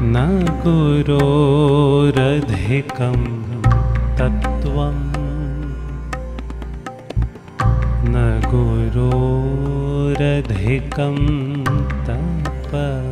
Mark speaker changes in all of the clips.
Speaker 1: न गुरोरधिकं तत्त्वं न गुरोरधिकं तपः।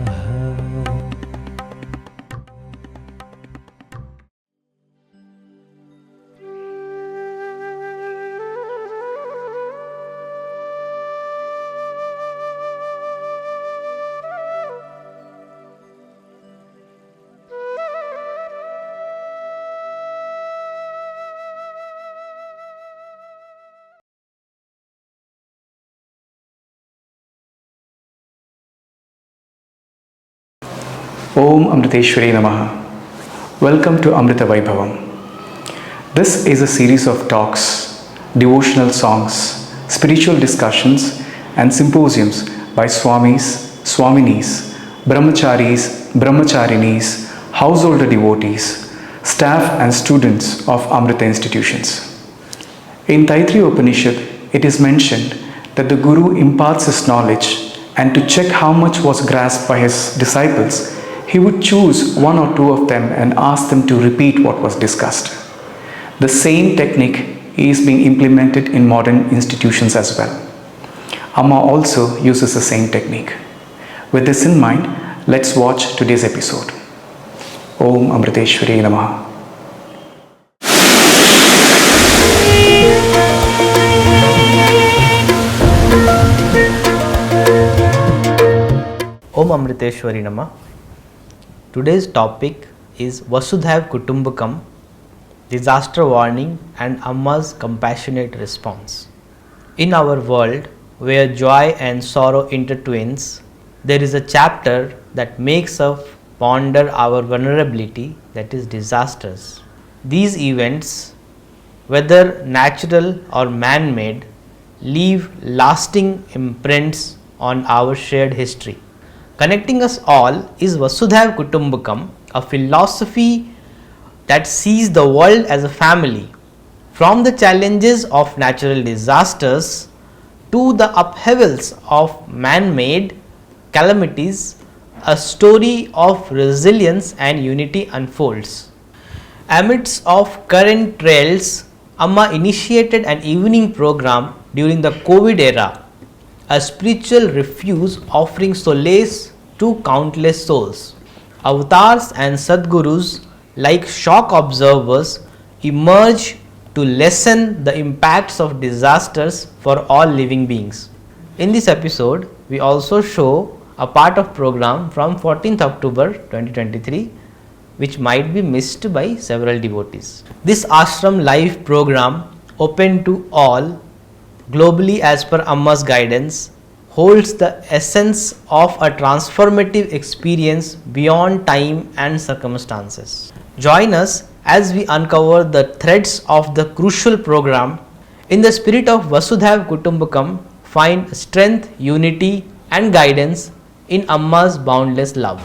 Speaker 2: Om Amriteshwari Namaha. Welcome to Amrita Vaibhavam. This is a series of talks, devotional songs, spiritual discussions and symposiums by Swamis, Swaminis, Brahmacharis, Brahmacharinis, householder devotees, staff and students of Amrita institutions. In Taittiriya Upanishad, it is mentioned that the Guru imparts his knowledge, and to check how much was grasped by his disciples, he would choose one or two of them and ask them to repeat what was discussed. The same technique is being implemented in modern institutions as well. Amma also uses the same technique. With this in mind, let's watch today's episode. Om Amriteshwari Namaha.
Speaker 3: Om Amriteshwari Namaha. Today's topic is Vasudhaiv Kutumbakam, disaster warning and Amma's compassionate response. In our world, where joy and sorrow intertwines, there is a chapter that makes us ponder our vulnerability, that is disasters. These events, whether natural or man-made, leave lasting imprints on our shared history. Connecting us all is Vasudhaiv Kutumbakam, a philosophy that sees the world as a family. From the challenges of natural disasters to the upheavals of man-made calamities, a story of resilience and unity unfolds. Amidst of current trails, Amma initiated an evening program during the COVID era, a spiritual refuge offering solace to countless souls. Avatars and Sadgurus, like shock observers, emerge to lessen the impacts of disasters for all living beings. In this episode, we also show a part of program from 14th October 2023, which might be missed by several devotees. This Ashram Live program, open to all, globally as per Amma's guidance, holds the essence of a transformative experience beyond time and circumstances. Join us as we uncover the threads of the crucial program. In the spirit of Vasudhaiv Kutumbakam, find strength, unity and guidance in Amma's boundless love.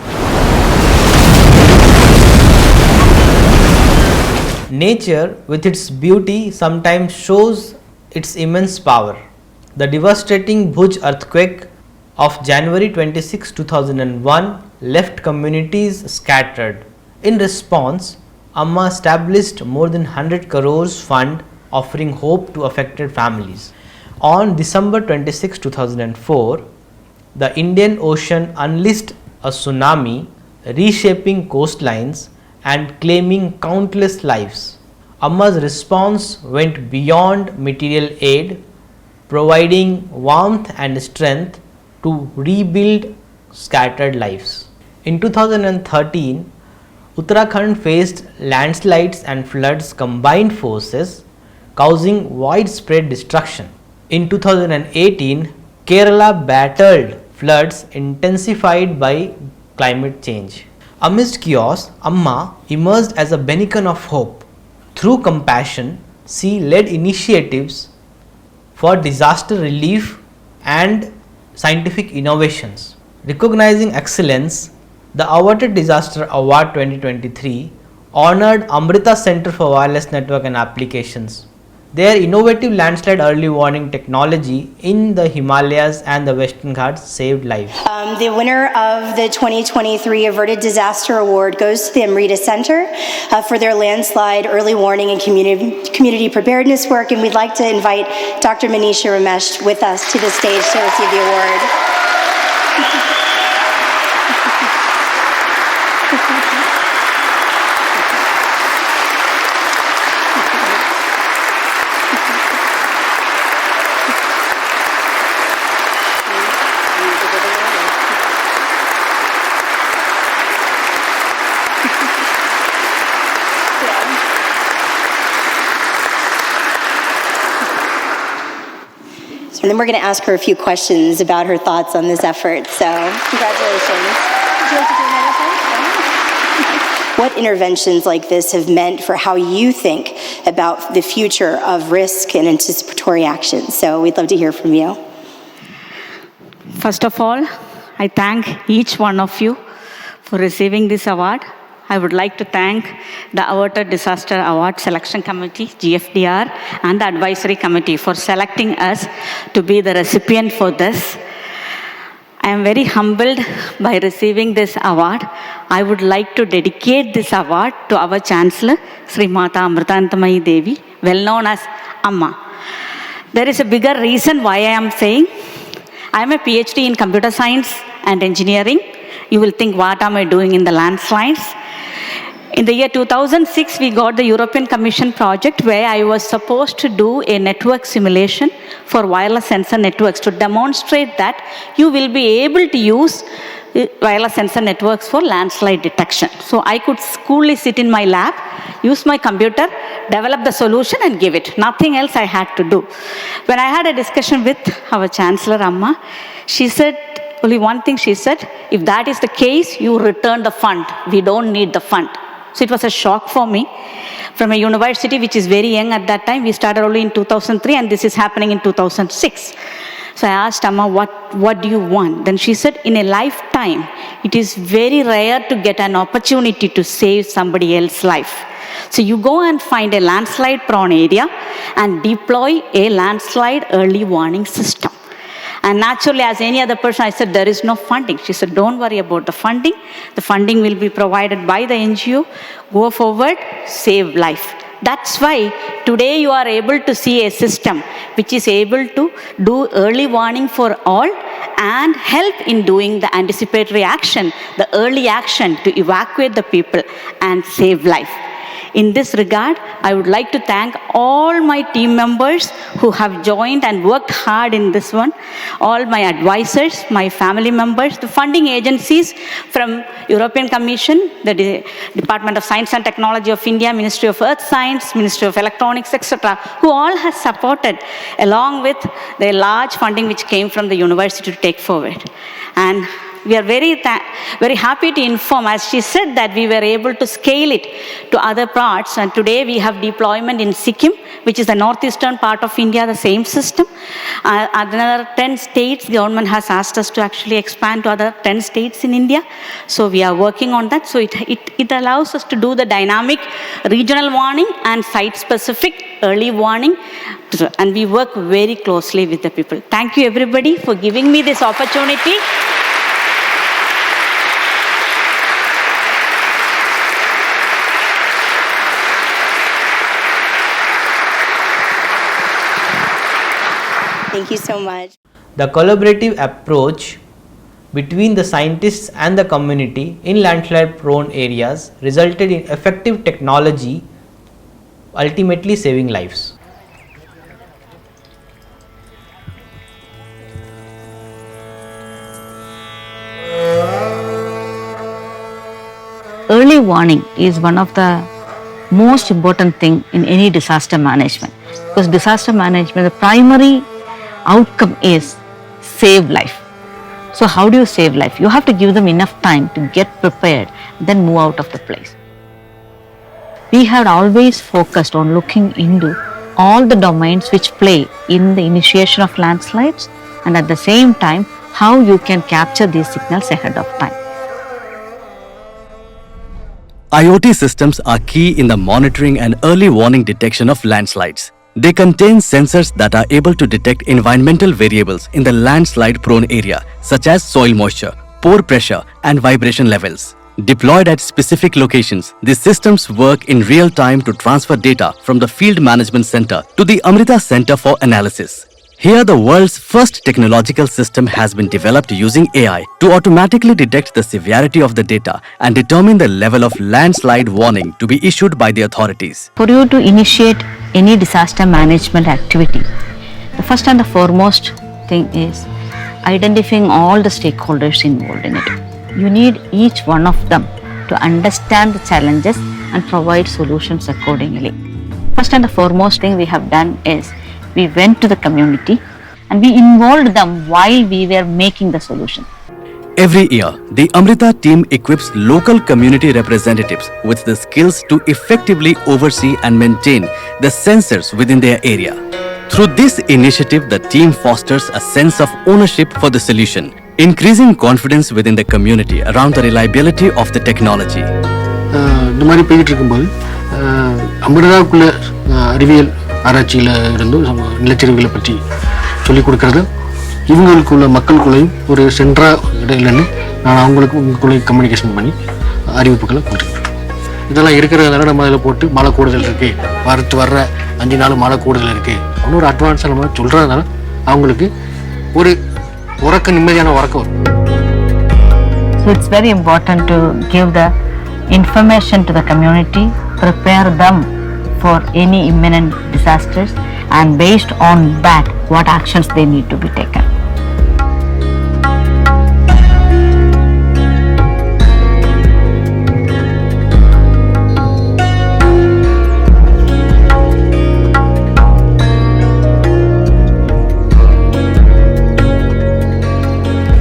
Speaker 3: Nature, with its beauty, sometimes shows its immense power. The devastating Bhuj earthquake of January 26, 2001 left communities scattered. In response, Amma established more than 100 crores fund offering hope to affected families. On December 26, 2004, the Indian Ocean unleashed a tsunami, reshaping coastlines and claiming countless lives. Amma's response went beyond material aid, providing warmth and strength to rebuild scattered lives. In 2013, Uttarakhand faced landslides and floods combined forces, causing widespread destruction. In 2018, Kerala battled floods intensified by climate change. Amidst chaos, Amma emerged as a beacon of hope. Through compassion, she led initiatives for disaster relief and scientific innovations. Recognizing excellence, the awarded Disaster Award 2023 honored Amrita Center for Wireless Network and Applications. Their innovative landslide early warning technology in the Himalayas and the Western Ghats saved lives.
Speaker 4: The winner of the 2023 Averted Disaster Award goes to the Amrita Center for their landslide early warning and community preparedness work, and we'd like to invite Dr. Manisha Ramesh with us to the stage to receive the award. And then we're going to ask her a few questions about her thoughts on this effort. So, congratulations. Would you like to do another thing? What interventions like this have meant for how you think about the future of risk and anticipatory action? So, we'd love to hear from you.
Speaker 5: First of all, I thank each one of you for receiving this award. I would like to thank the Averted Disaster Award Selection Committee, GFDR, and the Advisory Committee for selecting us to be the recipient for this. I am very humbled by receiving this award. I would like to dedicate this award to our Chancellor, Sri Mata Amritageetananda Devi, well known as Amma. There is a bigger reason why I am saying. I am a PhD in computer science and engineering. You will think, what am I doing in the landslides? In the year 2006, we got the European Commission project where I was supposed to do a network simulation for wireless sensor networks to demonstrate that you will be able to use wireless sensor networks for landslide detection. So I could coolly sit in my lab, use my computer, develop the solution and give it. Nothing else I had to do. When I had a discussion with our Chancellor Amma, she said, only one thing she said, if that is the case, you return the fund. We don't need the fund. So it was a shock for me. From a university which is very young at that time, we started only in 2003 and this is happening in 2006. So I asked Amma, what do you want? Then she said, in a lifetime, it is very rare to get an opportunity to save somebody else's life. So you go and find a landslide prone area and deploy a landslide early warning system. And naturally, as any other person, I said, there is no funding. She said, don't worry about the funding. The funding will be provided by the NGO. Go forward, save life. That's why today you are able to see a system which is able to do early warning for all and help in doing the anticipatory action, the early action to evacuate the people and save life. In this regard, I would like to thank all my team members who have joined and worked hard in this one, all my advisors, my family members, the funding agencies from European Commission, the Department of Science and Technology of India, Ministry of Earth Science, Ministry of Electronics, etc., who all have supported along with the large funding which came from the university to take forward. And we are very happy to inform, as she said, that we were able to scale it to other parts. And today we have deployment in Sikkim, which is the northeastern part of India, the same system. Another 10 states, government has asked us to actually expand to other 10 states in India. So we are working on that. So it allows us to do the dynamic regional warning and site-specific early warning. And we work very closely with the people. Thank you, everybody, for giving me this opportunity.
Speaker 4: Thank you so much.
Speaker 3: The collaborative approach between the scientists and the community in landslide prone areas resulted in effective technology, ultimately saving lives.
Speaker 5: Early warning is one of the most important thing in any disaster management, because disaster management, the primary outcome is save life. So how do you save life? You have to give them enough time to get prepared, then move out of the place. We had always focused on looking into all the domains which play in the initiation of landslides, and at the same time how you can capture these signals ahead of time.
Speaker 6: IoT systems are key in the monitoring and early warning detection of landslides. They contain sensors that are able to detect environmental variables in the landslide-prone area, such as soil moisture, pore pressure, and vibration levels. Deployed at specific locations, these systems work in real time to transfer data from the Field Management Center to the Amrita Center for Analysis. Here, the world's first technological system has been developed using AI to automatically detect the severity of the data and determine the level of landslide warning to be issued by the authorities.
Speaker 5: For you to initiate any disaster management activity, the first and the foremost thing is identifying all the stakeholders involved in it. You need each one of them to understand the challenges and provide solutions accordingly. First and the foremost thing we have done is we went to the community and we involved them while we were making the solution.
Speaker 6: Every year, the Amrita team equips local community representatives with the skills to effectively oversee and maintain the sensors within their area. Through this initiative, the team fosters a sense of ownership for the solution, increasing confidence within the community around the reliability of the technology.
Speaker 7: இந்த மாதிரி போயிட்டு இருக்கும்போது அமிர்தாவுக்குள்ள அறிவியல் ஆராய்ச்சியில் இருந்து நிலச்சரிவுகளை பற்றி சொல்லிக் கொடுக்கறது இவங்களுக்குள்ள மக்களுக்குள்ளேயும் ஒரு சென்ட்ராக இடையிலன்னு நான் அவங்களுக்கு உங்களுக்குள்ளே கம்யூனிகேஷன் பண்ணி அறிவிப்புகளை கொடுத்துருக்கேன். இதெல்லாம் இருக்கிறதால நம்ம அதில் போட்டு மழை கூடுதல் இருக்குது, வர்ற 5 நாள் மழை கூடுதல் இருக்குது அப்படின்னு ஒரு அட்வான்ஸாக நம்ம சொல்கிறதுனால அவங்களுக்கு ஒரு உறக்க நிம்மதியான உறக்கம் வரும்.
Speaker 5: So it's very important to give the information to the community, prepare them for any imminent disasters, and based on that, what actions they need to be taken.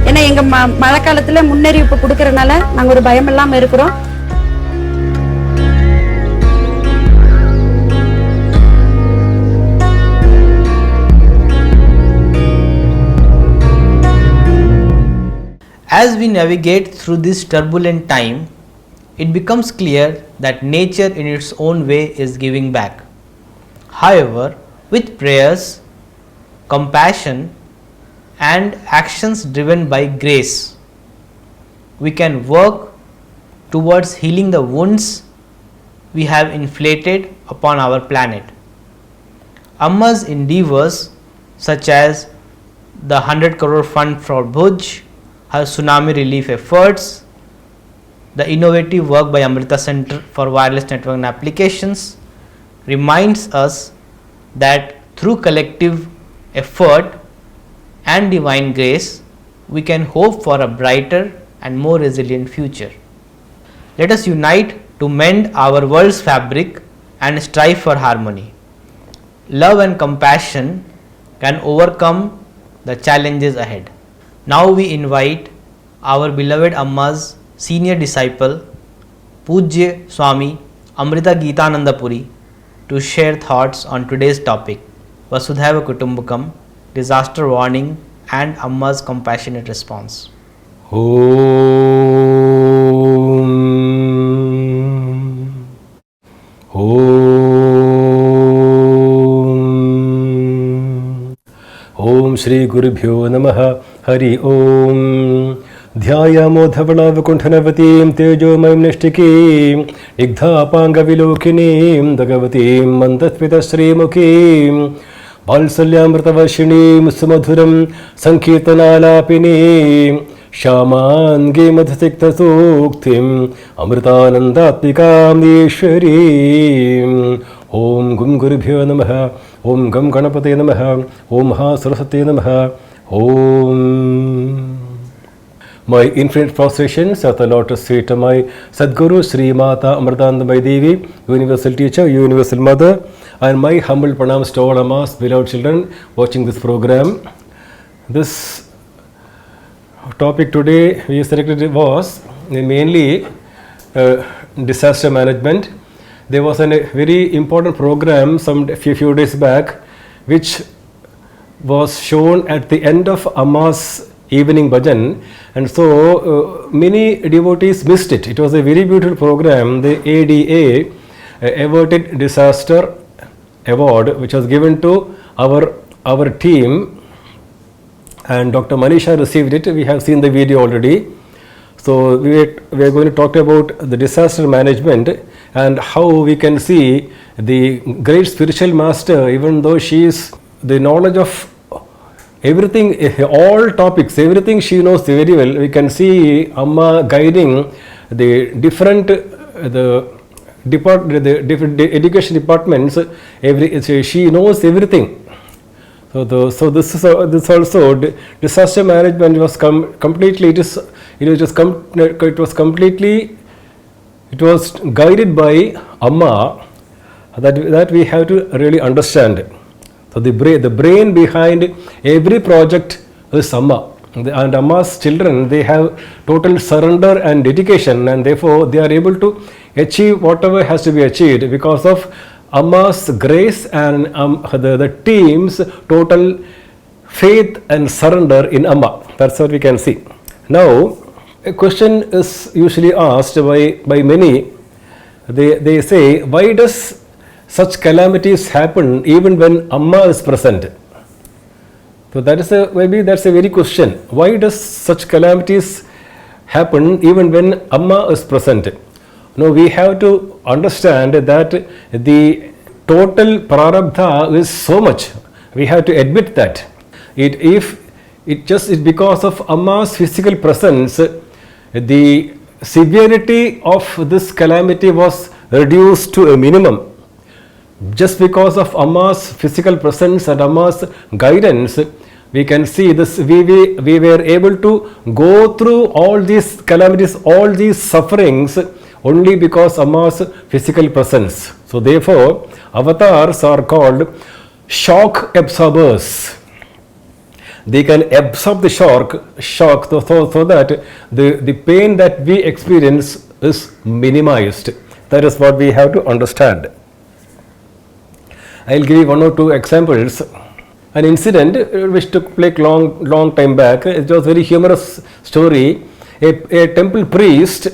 Speaker 8: ஏன்னா எங்க மழை காலத்துல முன்னறிவிப்பு கொடுக்கறதுனால நாங்க ஒரு பயம் இல்லாம இருக்கிறோம்.
Speaker 3: As we navigate through this turbulent time, it becomes clear that nature in its own way is giving back. However, with prayers, compassion, and actions driven by grace, we can work towards healing the wounds we have inflicted upon our planet. Amma's endeavors, such as the 100 crore fund for Bhuj, her tsunami relief efforts, the innovative work by Amrita Center for Wireless Networking Applications, reminds us that through collective effort and divine grace, we can hope for a brighter and more resilient future. Let us unite to mend our world's fabric and strive for harmony. Love and compassion can overcome the challenges ahead. Now we invite our beloved Amma's senior disciple, Pujya Swami Amritageetananda Puri, to share thoughts on today's topic, Vasudhaiva Kutumbakam, disaster warning and Amma's compassionate response.
Speaker 9: Om Shri Gurubhyo Namaha Hari Om Dhyayamo Dhavalavakunthanavatim Tejomayam Nishtikim Igdhapangavilokinim Dagavatim Mantasvita Srimukim Valsalyamrtavashinim Sumadhuram Sankirtanalapinim Shamangi Madhasikta Suktim Amritanandatmikam Ishwarim Om Gum Gurubhyo Namaha Om Gam Ganapate Namaha Om Ha Saraswati Namaha Om. My infinite prostrations at the lotus feet of my Sadguru Sri Mata Amritanandamayi Devi, Universal Teacher, Universal Mother, and my humble pranams to all Amma's beloved children watching this program. This topic today we selected was mainly disaster management. There was a very important program some few days back which was shown at the end of Amma's evening bhajan, and so many devotees missed it. It was a very beautiful program. The ADA, Averted Disaster award which was given to our team, and Dr. Manisha received it. We have seen the video already. So we are going to talk about the disaster management and how we can see the great spiritual master, even though she is the knowledge of everything, all topics, everything she knows very well. We can see Amma guiding the different different education departments. She knows everything. So this also disaster management was completely it was guided by Amma, that we have to really understand. So the brain behind every project is Amma, and Amma's children, they have total surrender and dedication, and therefore they are able to achieve whatever has to be achieved because of Amma's grace and the team's total faith and surrender in Amma. That's what we can see. Now, a question is usually asked by many. They say, why does such calamities happen even when Amma is present? So maybe that's a very question. Why does such calamities happen even when Amma is present? No, we have to understand that the total prarabdha is so much. We have to admit that. If it just is because of Amma's physical presence, the severity of this calamity was reduced to a minimum. Just because of Amma's physical presence and Amma's guidance, we can see this. We were able to go through all these calamities, all these sufferings, only because Amma's physical presence. So therefore, avatars are called shock absorbers. They can absorb the shock so that the pain that we experience is minimized. That is what we have to understand. I will give you one or two examples. An incident which took place long time back. It was a very humorous story. A temple priest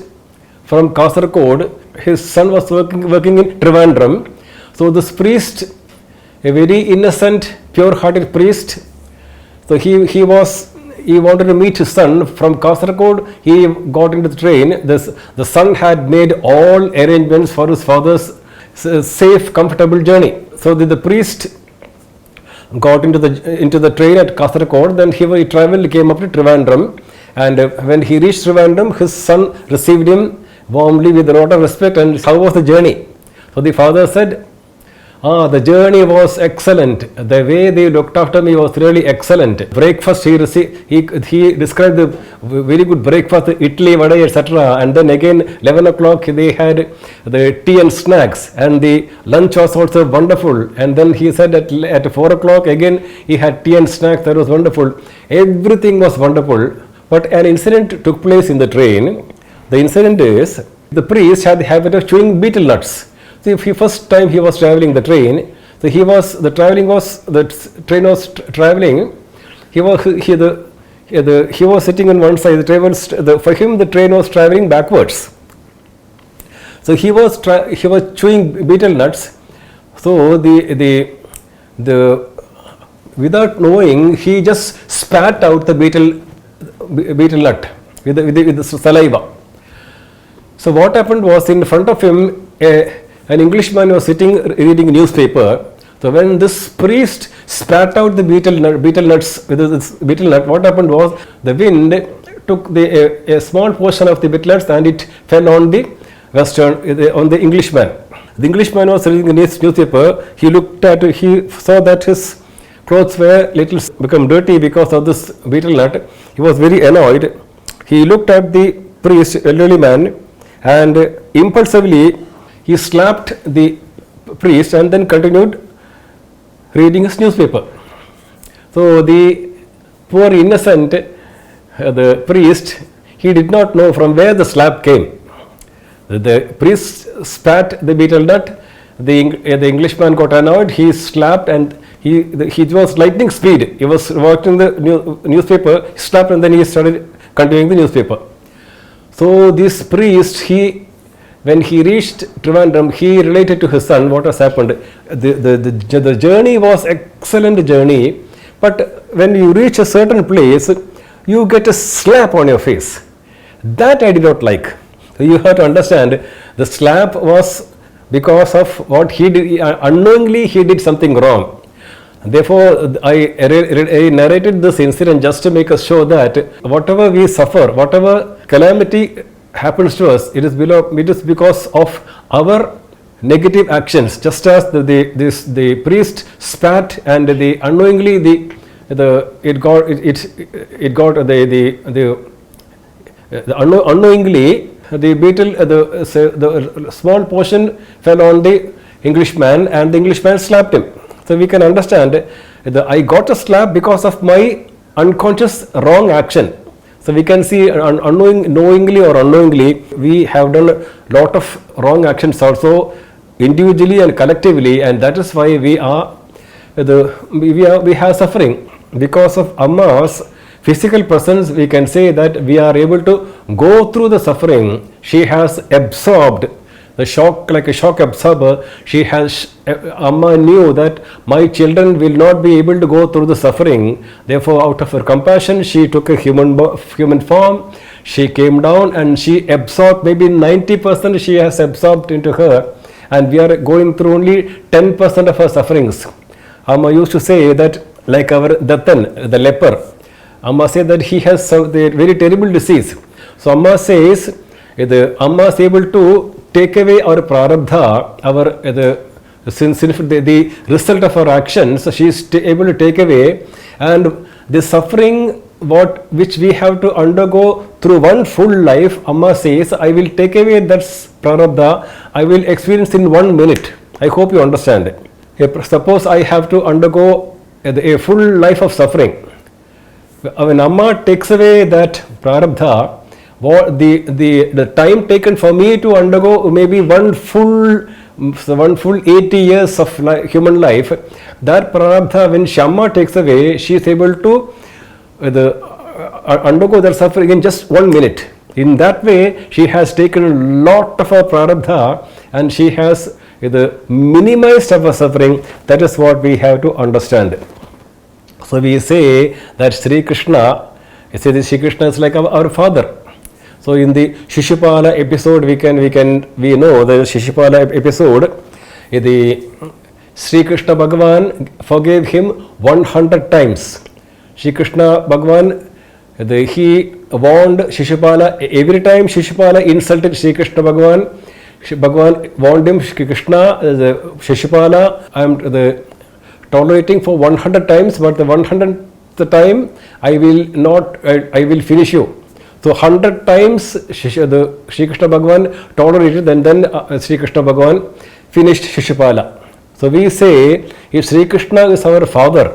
Speaker 9: from Kasaragod, his son was working in Trivandrum. So this priest, a very innocent, pure-hearted priest, so he wanted to meet his son from Kasaragod. He got into the train. The son had made all arrangements for his father's safe, comfortable journey. So the priest got into the train at Kasaragod. Then he traveled, came up to Trivandrum, and when he reached Trivandrum, his son received him warmly with a lot of respect. And how was the journey? So the father said, the journey was excellent. The way they looked after me was really excellent. Breakfast he received, he described the very good breakfast, idli, vada, etc. And then again 11 o'clock they had the tea and snacks, and the lunch was also wonderful. And then he said at 4 o'clock again he had tea and snacks. That was wonderful. Everything was wonderful. But an incident took place in the train. The incident is, the priest had the habit of chewing betel nuts. So first time he was traveling the train, so the train was traveling. He was sitting on one side. For him the train was traveling backwards. So he was chewing betel nuts. So the without knowing, he just spat out the betel nut with the saliva. So what happened was, in front of him, an Englishman was sitting reading a newspaper. So when this priest spat out the betel nuts with this betel nut, what happened was, the wind took a small portion of the betel nuts and it fell on the Englishman. The Englishman was reading the newspaper. He saw that his clothes were become dirty because of this betel nut. He was very annoyed. He looked at the priest, elderly man, and impulsively he slapped the priest and then continued reading his newspaper. So the poor innocent, the priest, he did not know from where the slap came. The priest spat the betel nut. The Englishman got annoyed. He slapped, and he was lightning speed. He was watching the newspaper, slapped, and then he started continuing the newspaper. So this priest, he when he reached Trivandrum, he related to his son what has happened. The journey was excellent journey, but when you reach a certain place, you get a slap on your face. That I did not like. So you have to understand, the slap was because of what he did. Unknowingly he did something wrong. Therefore, I narrated this incident just to make us show that whatever we suffer, whatever calamity happens to us, it is because of our negative actions. Just as the priest spat and unknowingly unknowingly the beetle, the small portion fell on the Englishman, and the Englishman slapped him. So we can understand I got a slap because of my unconscious wrong action. So we can see knowingly or unknowingly we have done a lot of wrong actions also, individually and collectively, and that is why we have suffering. Because of Amma's physical presence, we can say that we are able to go through the suffering. She has absorbed the shock like a shock absorber. Amma knew that my children will not be able to go through the suffering. Therefore, out of her compassion, she took a human form. She came down and she absorbed, maybe 90% she has absorbed into her, and we are going through only 10% of her sufferings. Amma used to say that, like our Dattan, the leper, Amma said that he has the very terrible disease. So Amma says, Amma is able to take away our prarabdha, the result of our actions. She is able to take away, and the suffering which we have to undergo through one full life, Amma says, I will take away that prarabdha, I will experience in 1 minute. I hope you understand. Suppose I have to undergo a full life of suffering. When Amma takes away that prarabdha, the time taken for me to undergo maybe one full 80 years of human life, that prarabdha, when Shamma takes away, she is able to undergo that suffering in just 1 minute. In that way, she has taken a lot of her prarabdha and she has minimized our suffering. That is what we have to understand. So we say that Sri Krishna is like our father. So in the Shishupala episode, we know the Shishupala episode, the Sri Krishna Bhagavan forgave him 100 times. Sri Krishna Bhagavan, he warned Shishupala every time Shishupala insulted Sri Krishna Bhagavan. Bhagavan warned him, Krishna, Shishupala, I am tolerating for 100 times, but the 100th time I will finish you. So 100 times Sri Krishna Bhagavan tolerated, and then Sri Krishna Bhagavan finished Shishupala. So we say, if Sri Krishna is our father,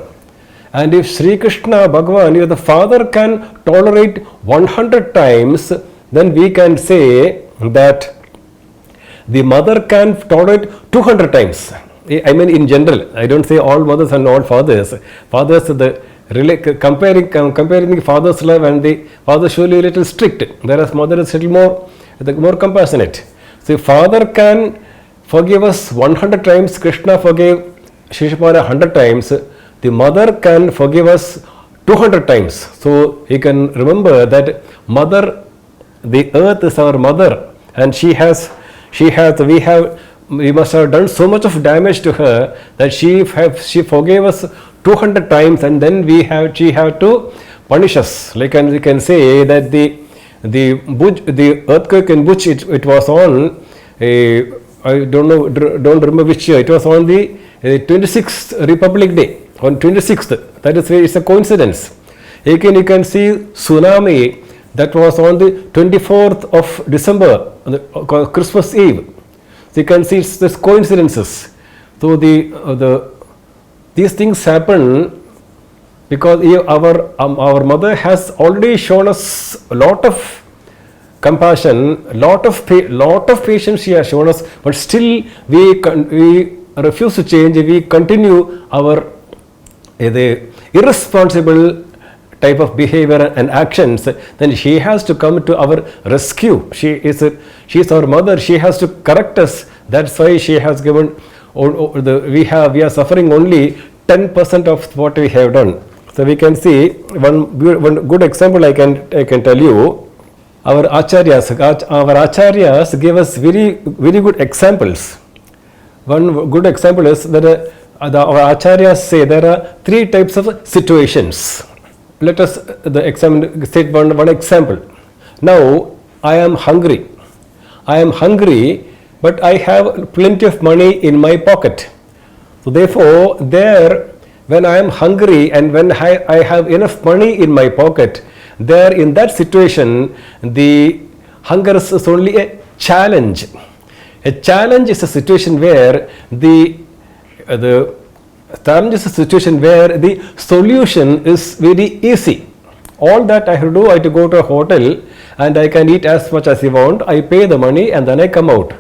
Speaker 9: and if Sri Krishna Bhagavan, if the father can tolerate 100 times, then we can say that the mother can tolerate 200 times. I mean, in general, I don't say all mothers and all fathers. Fathers, comparing the father's love and the father surely a little strict, whereas mother is a little more compassionate. So if father can forgive us 100 times, Krishna forgave Shishupala 100 times, the mother can forgive us 200 times. So you can remember that mother, the earth is our mother, and we must have done so much of damage to her that she forgave us 200 times, and then she have to punish us. Like, and we can say that the earthquake in which it was on, I don't remember which year, it was on the 26th Republic Day, on 26th. That is, it's a coincidence. Again, you can see tsunami that was on the 24th of December, Christmas Eve. So you can see it's this coincidences. So these things happen because our mother has already shown us a lot of compassion, lot of patience she has shown us, but still we refuse to change. We continue our irresponsible type of behavior and actions, then she has to come to our rescue. She is our mother. She has to correct us. That's why she has given. We are suffering only 10% of what we have done. So we can see one good example. I can tell you. Our acharyas give us very good examples. One good example is that our acharyas say there are 3 types of situations. Let us state one example. Now I am hungry. But I have plenty of money in my pocket. So therefore, when I am hungry and when I have enough money in my pocket, in that situation, the hunger is only a challenge. A challenge is a situation where the solution is very easy. All that I have to do, I have to go to a hotel and I can eat as much as I want. I pay the money and then I come out.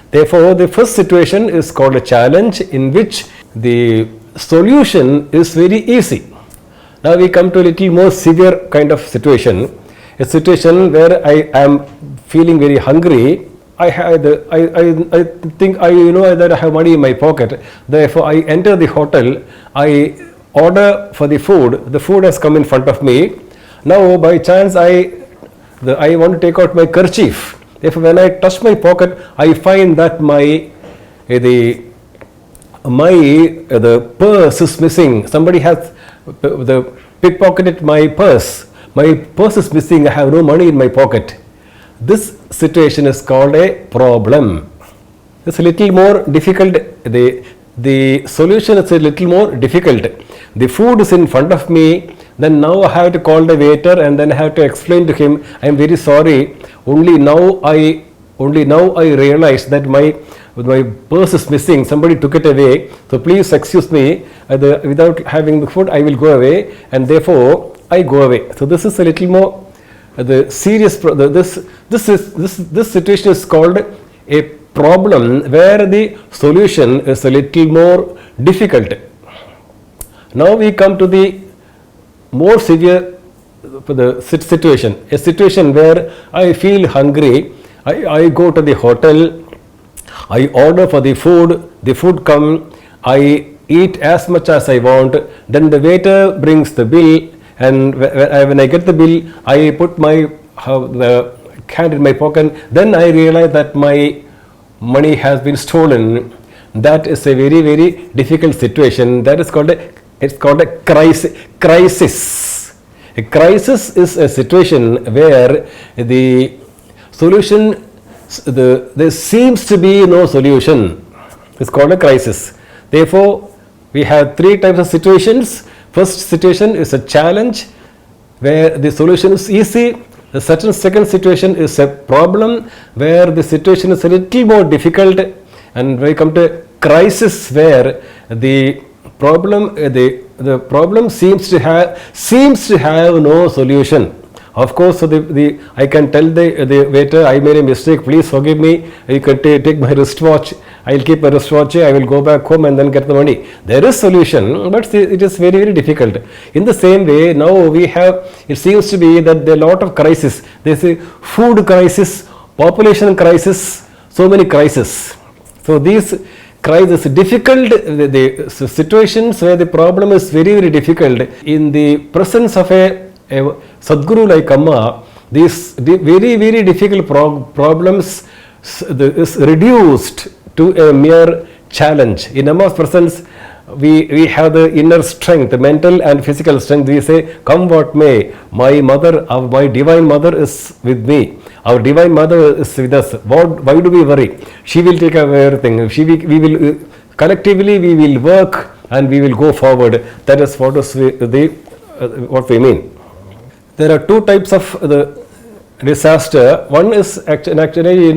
Speaker 9: Therefore, the first situation is called a challenge, in which the solution is very easy. Now we come to a little more severe kind of situation. A situation where I am feeling very hungry. I think I know that I have money in my pocket. Therefore, I enter the hotel. I order for the food. The food has come in front of me. Now by chance I want to take out my kerchief. Therefore, when I touch my pocket, I find that the purse is missing. Somebody has pickpocketed my purse. My purse is missing. I have no money in my pocket. This situation is called a problem. It's a little more difficult. The solution is a little more difficult. The food is in front of me. Then now I have to call the waiter and then I have to explain to him, I am very sorry. Only now I realize that my purse is missing. Somebody took it away. So please excuse me. Without having the food, I will go away, and therefore I go away. So this is a little more the serious. This situation is called a problem where the solution is a little more difficult. Now we come to the more severe situation. A situation where I feel hungry. I go to the hotel. I order for the food come, I eat as much as I want, then the waiter brings the bill, and when I get the bill, I put the hand in my pocket, then I realize that my money has been stolen. That is a very, very difficult situation. That is called a crisis. A crisis is a situation where the solution, there seems to be no solution. It's called a crisis. Therefore, we have 3 types of situations. First situation is a challenge where the solution is easy. The second situation is a problem where the situation is a little more difficult, and we come to a crisis where the problem seems to have no solution. Of course, I can tell the waiter, I made a mistake, please forgive me. You can take my wristwatch. I will keep my wristwatch. I will go back home and then get the money. There is solution, but it is very, very difficult. In the same way, now it seems to be that there are a lot of crises. There is a food crisis, population crisis, so many crises. So these crises, difficult, the situations where the problem is very, very difficult, in the presence of a Sadguru like Amma, these very, very difficult problems is reduced to a mere challenge. In Amma's presence, we have the inner strength, the mental and physical strength. We say, come what may, my mother, my divine mother is with me. Our divine mother is with us. Why do we worry? She will take care of everything. We will collectively we will work and we will go forward. That is what we mean. There are 2 types of the disaster. One is actually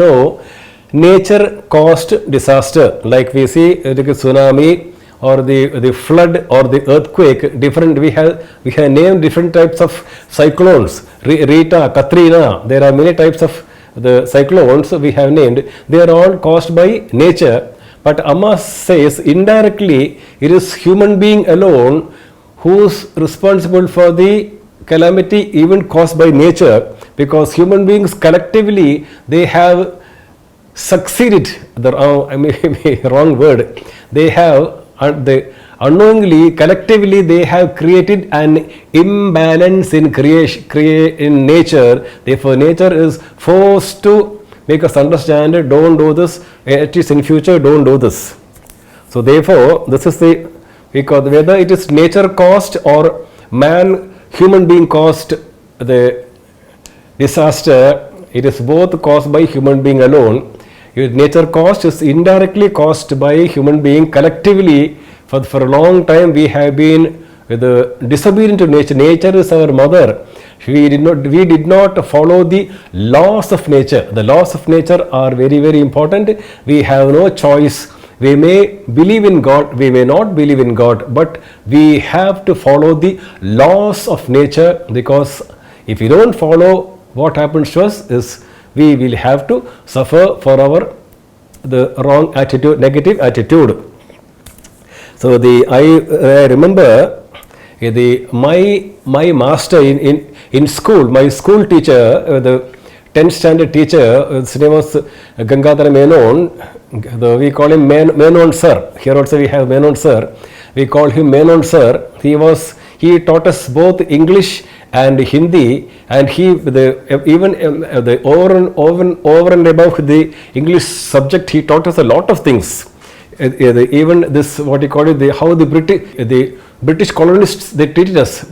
Speaker 9: nature caused disaster, like we see the tsunami or the flood or the earthquake. Different we have named different types of cyclones. Rita, Katrina. There are many types of the cyclones we have named. They are all caused by nature. But Amma says indirectly it is human being alone who is responsible for the calamity even caused by nature, because human beings collectively, they have succeeded, the wrong word, they have, unknowingly, collectively, they have created an imbalance in in nature. Therefore, nature is forced to make us understand, don't do this, at least in future, don't do this. So therefore, this is the, because whether it is nature caused or human being caused the disaster, it is both caused by human being alone. Nature caused is indirectly caused by human being collectively. For a long time we have been disobedient to nature. Nature is our mother. We did not follow the laws of nature. The laws of nature are very, very important. We have no choice. We may believe in God, we may not believe in God, but we have to follow the laws of nature, because if we don't follow, what happens to us is we will have to suffer for the wrong attitude, negative attitude. So I remember my master in school, my school teacher, the 10th standard teacher, his name was Gangadhar Menon. We call him Menon sir. Here also we have Menon sir. We call him Menon sir. He taught us both English and Hindi, and over and above the English subject, he taught us a lot of things. Even this, what you call it, how the British colonists, they treated us.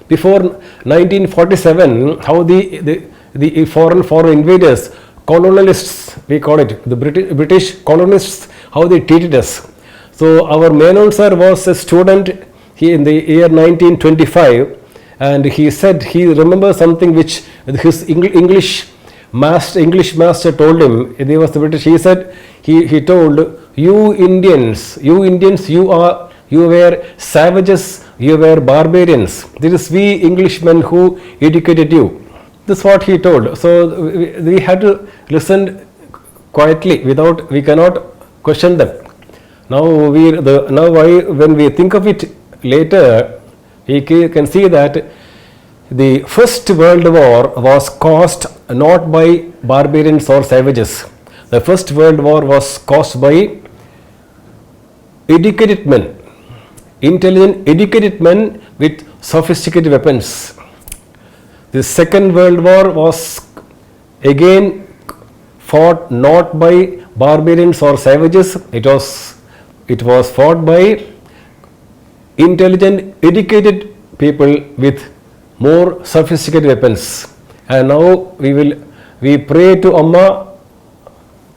Speaker 9: Before 1947, how the foreign invaders, colonialists, we call it, the British colonists, how they treated us. So our Menon sir was a student in the year 1925, and he said he remembers something which his English master told him. He was the British. He said, he told, you Indians, you were savages, you were barbarians. It is we Englishmen who educated you. This is what he told. So we had to listen quietly, we cannot question them. Now when we think of it later, we can see that the First World War was caused not by barbarians or savages. The First World War was caused by educated men, intelligent, educated men with sophisticated weapons. The Second World War was again fought not by barbarians or savages. It was fought by intelligent, educated people with more sophisticated weapons. And now we pray to Amma,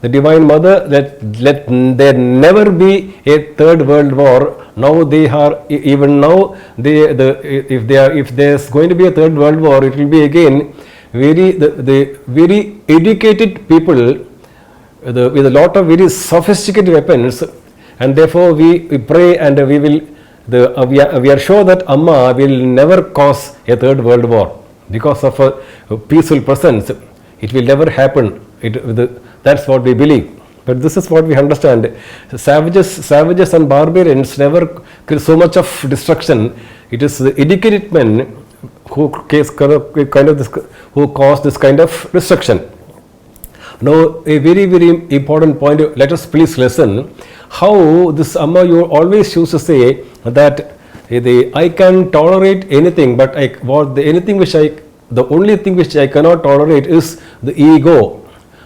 Speaker 9: the Divine Mother, that let there never be a Third World War. Now they are, even now, if there's going to be a Third World War, it will be again the very educated people with a lot of very sophisticated weapons, and therefore we pray, and we are sure that Amma will never cause a Third World War because of a peaceful presence. It will never happen. That's what we believe. But this is what we understand. Savages and barbarians never create so much of destruction. It is the educated men who cause this kind of destruction. Now, a very, very important point. Let us please listen how this Amma you always used to say that I can tolerate anything, but the only thing which I cannot tolerate is the ego.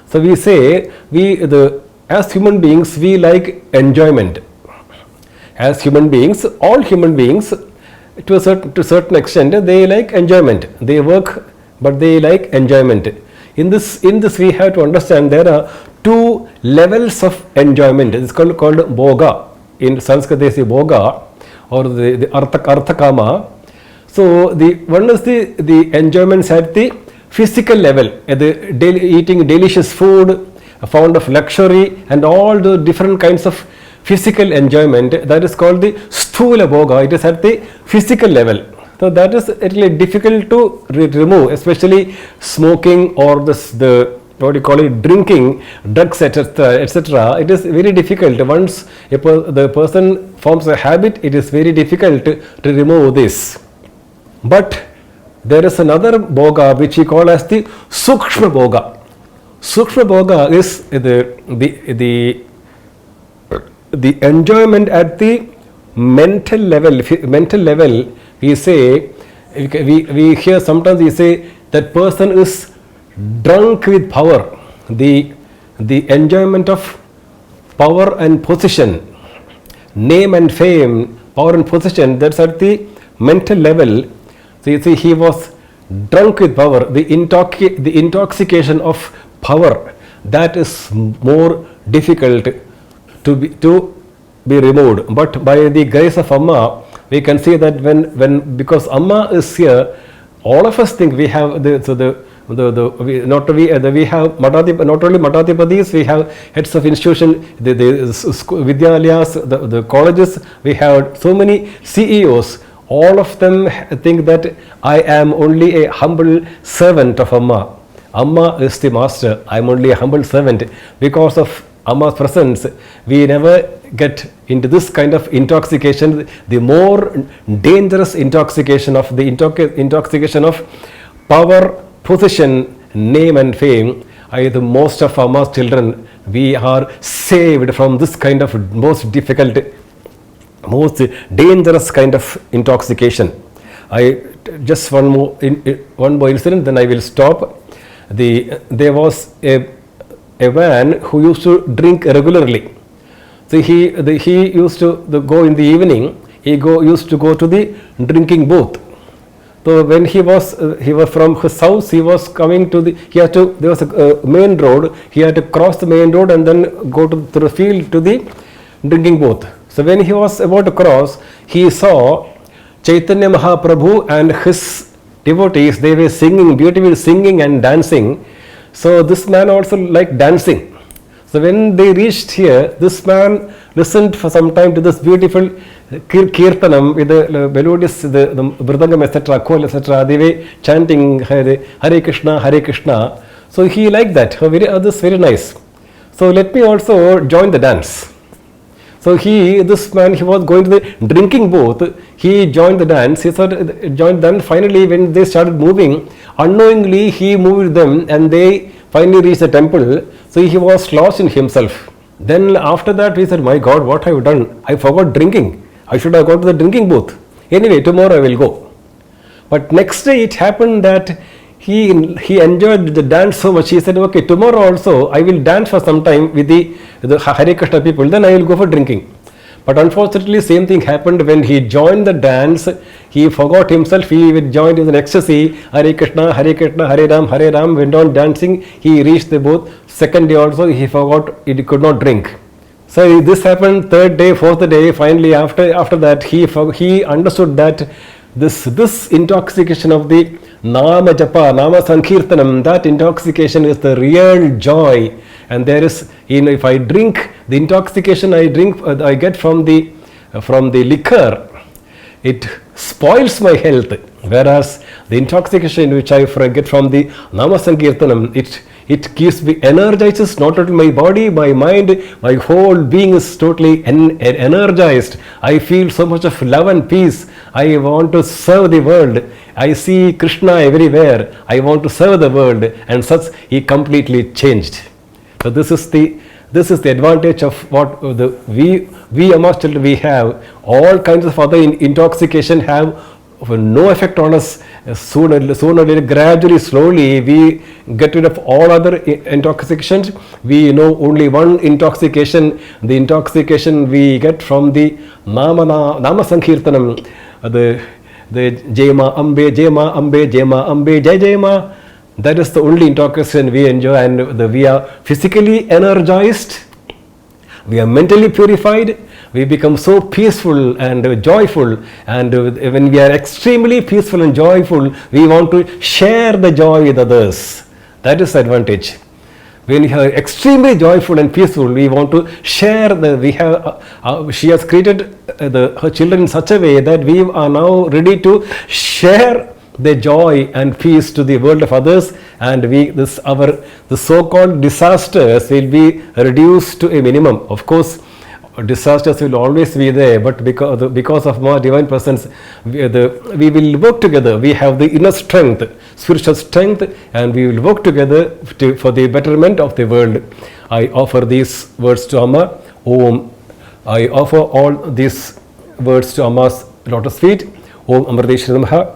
Speaker 9: So we say as human beings we like enjoyment. As human beings, all human beings to a certain extent they like enjoyment. They work, but they like enjoyment. In this we have to understand there are two levels of enjoyment. It's called bhoga. In Sanskrit they say bhoga, or the arthakama. So one is the enjoyments at the physical level, eating delicious food, fond of luxury, and all the different kinds of physical enjoyment. That is called the sthula bhoga. It is at the physical level. So that is really difficult to remove, especially smoking or drinking, drugs, etc. It is very difficult. Once the person forms a habit, it is very difficult to remove this. But there is another bhoga which we call as the Sukshma bhoga. Sukshma bhoga is the enjoyment at the mental level. Mental level, we say, we hear sometimes we say that person is drunk with power. The enjoyment of power and position, name and fame, power and position, that's at the mental level. So you see, he was drunk with power. The intoxication of power, that is more difficult to be removed. But by the grace of Amma, we can see that because Amma is here, all of us think we have we have not only Matadipadis, we have heads of institution, the Vidyalayas, the colleges, we have so many CEOs. All of them think that I am only a humble servant of Amma. Amma is the master, I am only a humble servant. Because of Amma's presence, we never get into this kind of intoxication, the more dangerous intoxication of intoxication of power, position, name and fame. The most of Amma's children, we are saved from this kind of most difficult, most dangerous kind of intoxication. Just one more incident, then I will stop. There was a man who used to drink regularly. So he used to go in the evening. He used to go to the drinking booth. So when he was from his house, he was coming to there was a main road. He had to cross the main road and then go through the field to the drinking booth. So when he was about to cross, he saw Chaitanya Mahaprabhu and his devotees. They were singing, beautiful singing and dancing. So this man also liked dancing. So when they reached here, this man listened for some time to this beautiful kirtanam with the melodious, the mridangam, etc., khol, etc. They were chanting Hare Krishna, Hare Krishna. So he liked that. This very nice. So let me also join the dance. So this man was going to the drinking booth. He joined the dance. He joined them. Finally, when they started moving, unknowingly he moved them, and they finally reached the temple. So he was lost in himself. Then after that, we said, "My God, what have you done? I forgot drinking. I should have gone to the drinking booth. Anyway, tomorrow I will go." But next day it happened that he enjoyed the dance so much. He said, "Okay, tomorrow also I will dance for some time with the Hare Krishna people. Then I will go for drinking." But unfortunately, same thing happened when he joined the dance. He forgot himself. He joined in an ecstasy. Hare Krishna, Hare Krishna, Hare Ram. Went on dancing. He reached the booth. Second day also he forgot. He could not drink. So this happened third day, fourth day. Finally, after that, he understood that this intoxication of the Nama Japa, Nama Sankirtanam, that intoxication is the real joy. And there is, if I drink, the intoxication I get from the liquor, it spoils my health. Whereas the intoxication which I get from the Nama Sankirtanam, it keeps me, energizes not only my body, my mind, my whole being is totally energized. I feel so much of love and peace. I want to serve the world. I see Krishna everywhere. I want to serve the world, and such he completely changed. So this is the advantage of what we amongst children, we have. All kinds of other intoxication have no effect on us. Sooner, gradually, slowly, we get rid of all other intoxications. We know only one intoxication, the intoxication we get from the Nama Sankirtanam, the Jema Ambe, Jema Ambe, Jema Ambe, Jai Jema. That is the only intoxication we enjoy, and we are physically energized, we are mentally purified, we become so peaceful and joyful, and when we are extremely peaceful and joyful, we want to share the joy with others. That is the advantage. When we are extremely joyful and peaceful, we want to share she has created her children in such a way that we are now ready to share the joy and peace to the world of others, and the so-called disasters will be reduced to a minimum. Of course, disasters will always be there, but because of more divine presence, we will work together. We have the inner strength, spiritual strength, and we will work together for the betterment of the world. I offer these words to Amma. Om. I offer all these words to Amma's lotus feet. Om Amritageetananda.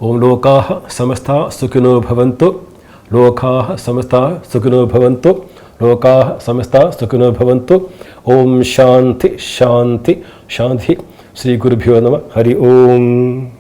Speaker 9: Om Lokaha Samastha Sukhino Bhavantu. Lokaha Samastha Sukhino Bhavantu. Lokaha Samastha Sukhino Bhavantu. Om Shanti Shanti Shanti. Sri Gurubhyo Namah. Hari Om.